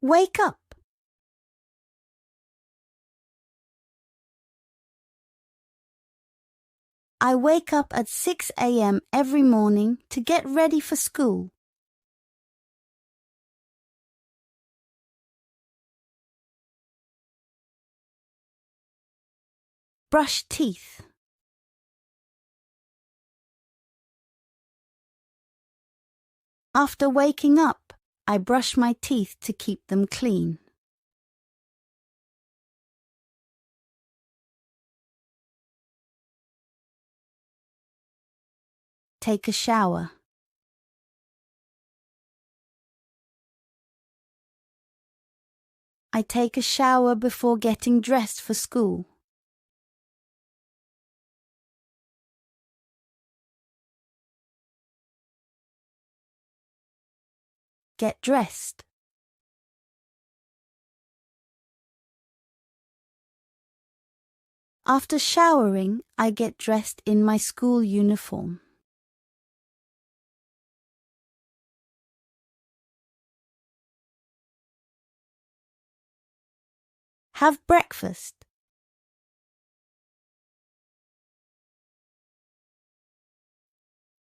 Wake up. I wake up at 6 a.m. every morning to get ready for school. Brush teeth. After waking up, I brush my teeth to keep them clean. Take a shower. I take a shower before getting dressed for school. Get dressed. After showering, I get dressed in my school uniform. Have breakfast.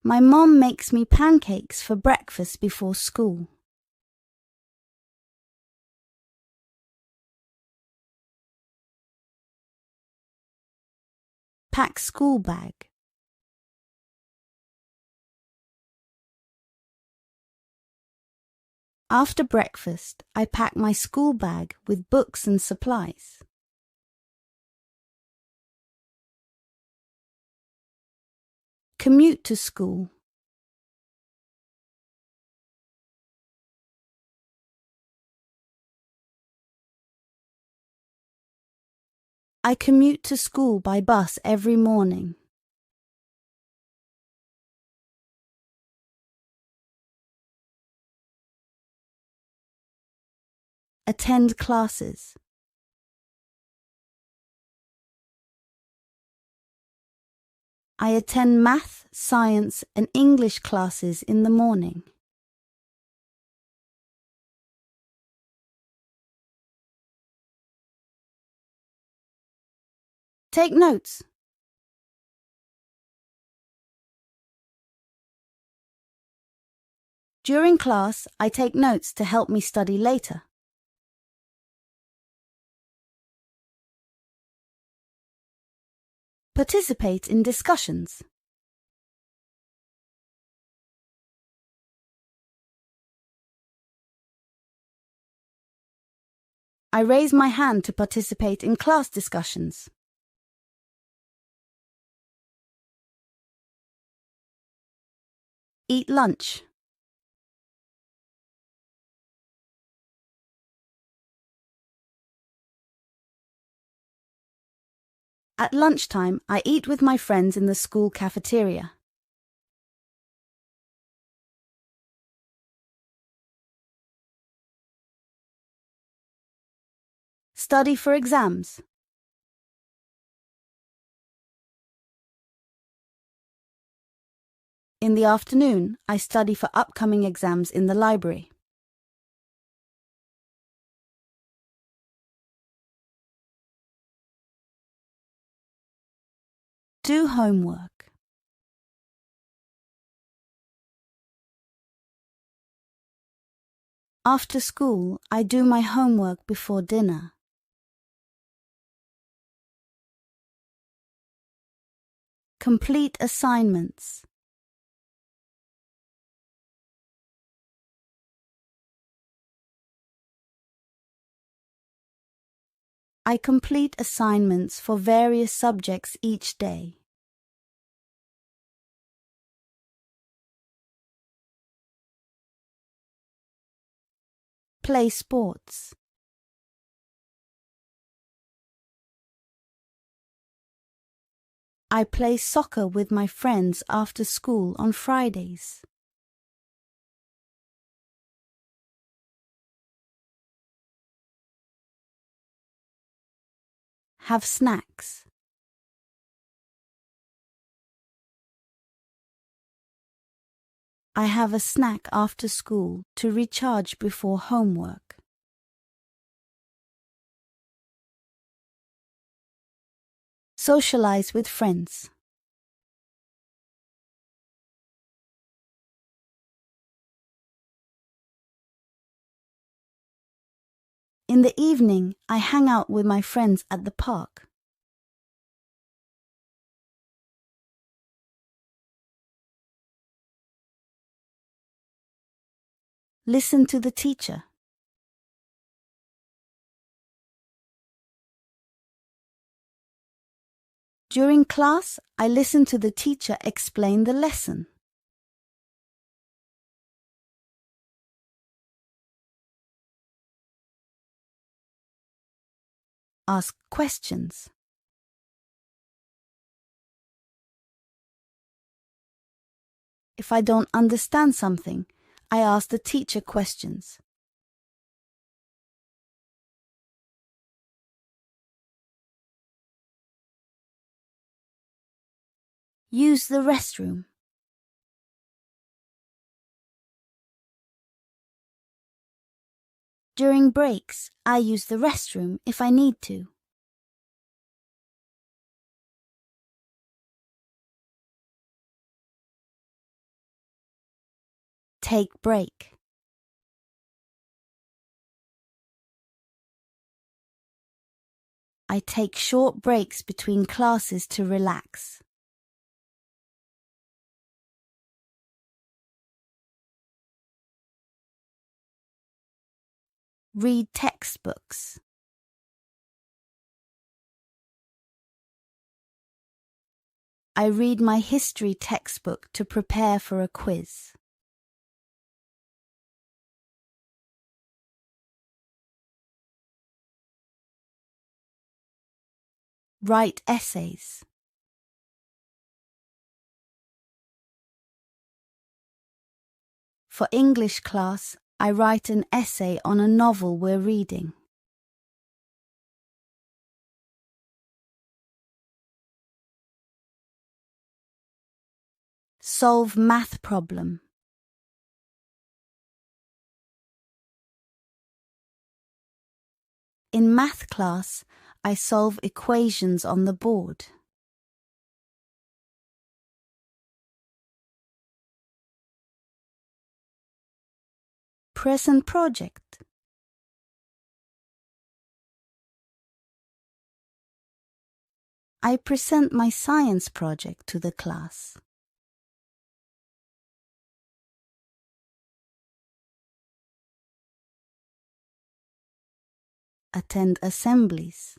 My mom makes me pancakes for breakfast before school. Pack school bag. After breakfast, I pack my school bag with books and supplies. Commute to school. I commute to school by bus every morning. Attend classes. I attend math, science, and English classes in the morning. Take notes. During class, I take notes to help me study later. Participate in discussions. I raise my hand to participate in class discussions. Eat lunch. At lunchtime, I eat with my friends in the school cafeteria. Study for exams. In the afternoon, I study for upcoming exams in the library. Do homework. After school, I do my homework before dinner. Complete assignments. I complete assignments for various subjects each day. Play sports. I play soccer with my friends after school on Fridays. Have snacks. I have a snack after school to recharge before homework. Socialize with friends. In the evening, I hang out with my friends at the park. Listen to the teacher. During class, I listen to the teacher explain the lesson. Ask questions. If I don't understand something, I ask the teacher questions. Use the restroom. During breaks, I use the restroom if I need to. Take break. I take short breaks between classes to relax. Read textbooks. I read my history textbook to prepare for a quiz. Write essays. For English class, I write an essay on a novel we're reading. Solve math problem. In math class, I solve equations on the board. Present project. I present my science project to the class. Attend assemblies.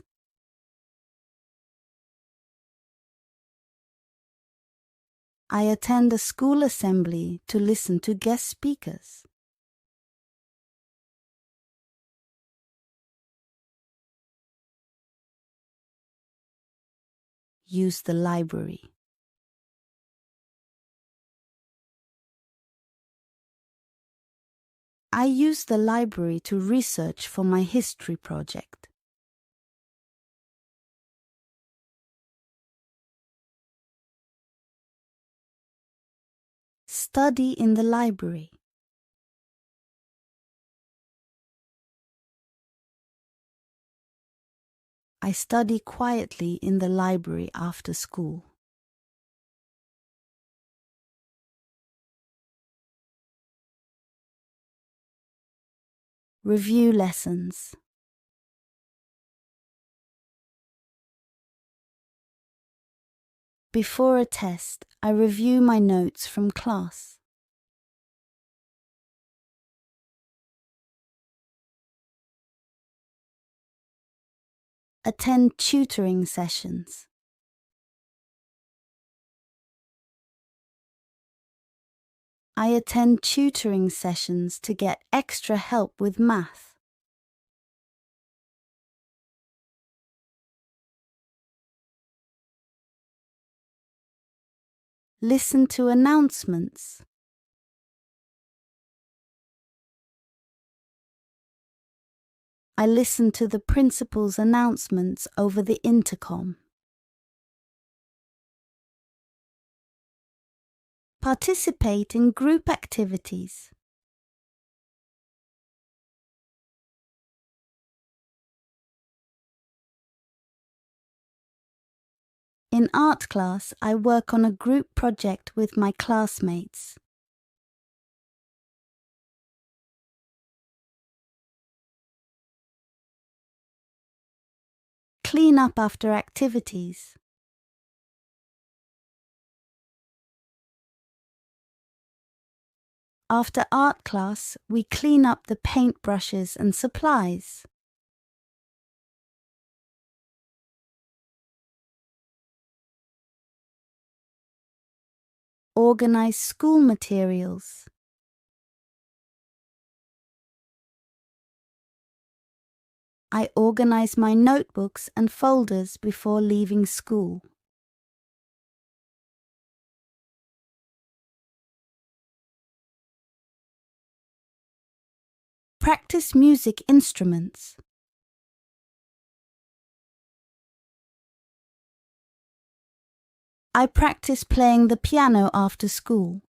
I attend a school assembly to listen to guest speakers. Use the library. I use the library to research for my history project. Study in the library. I study quietly in the library after school. Review lessons. Before a test, I review my notes from class. Attend tutoring sessions. I attend tutoring sessions to get extra help with math. Listen to announcements. I listen to the principal's announcements over the intercom. Participate in group activities. In art class, I work on a group project with my classmates. Clean up after activities. After art class, we clean up the paintbrushes and supplies. Organize school materials. I organize my notebooks and folders before leaving school. Practice music instruments. I practice playing the piano after school.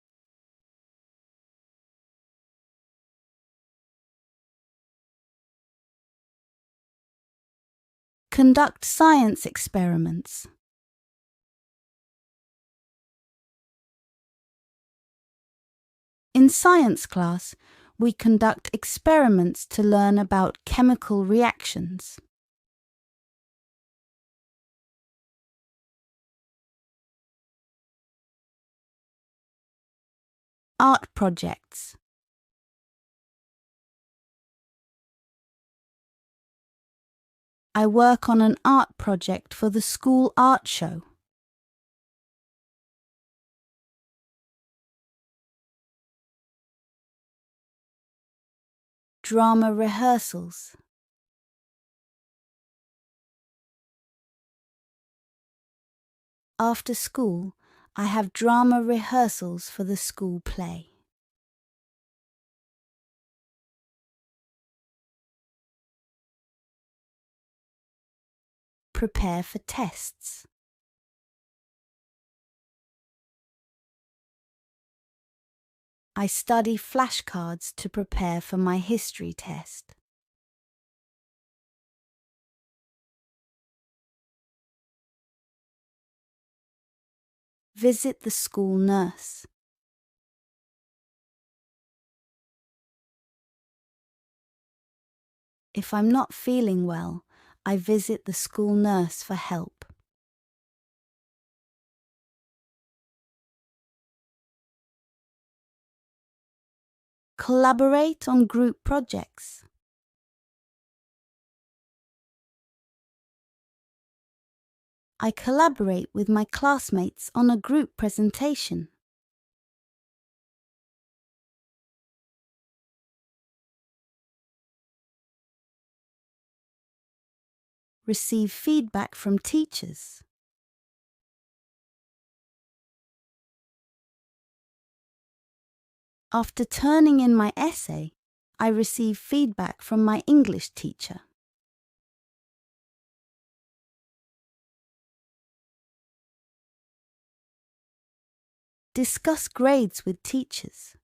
Conduct science experiments. In science class, we conduct experiments to learn about chemical reactions. Art projects. I work on an art project for the school art show. Drama rehearsals. After school, I have drama rehearsals for the school play. Prepare for tests. I study flashcards to prepare for my history test. Visit the school nurse. If I'm not feeling well, I visit the school nurse for help. Collaborate on group projects. I collaborate with my classmates on a group presentation. Receive feedback from teachers. After turning in my essay, I receive feedback from my English teacher. Discuss grades with teachers.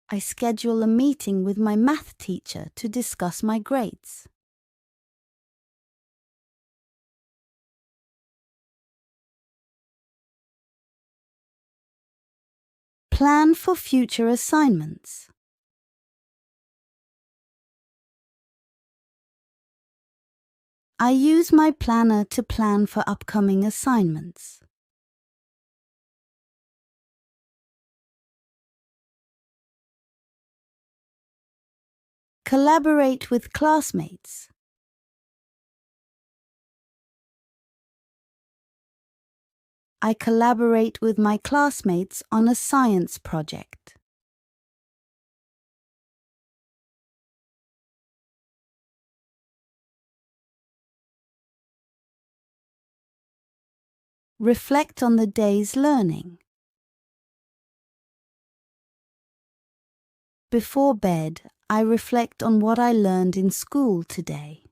I schedule a meeting with my math teacher to discuss my grades. Plan for future assignments. I use my planner to plan for upcoming assignments. Collaborate with classmates. I collaborate with my classmates on a science project. Reflect on the day's learning. Before bed, I reflect on what I learned in school today.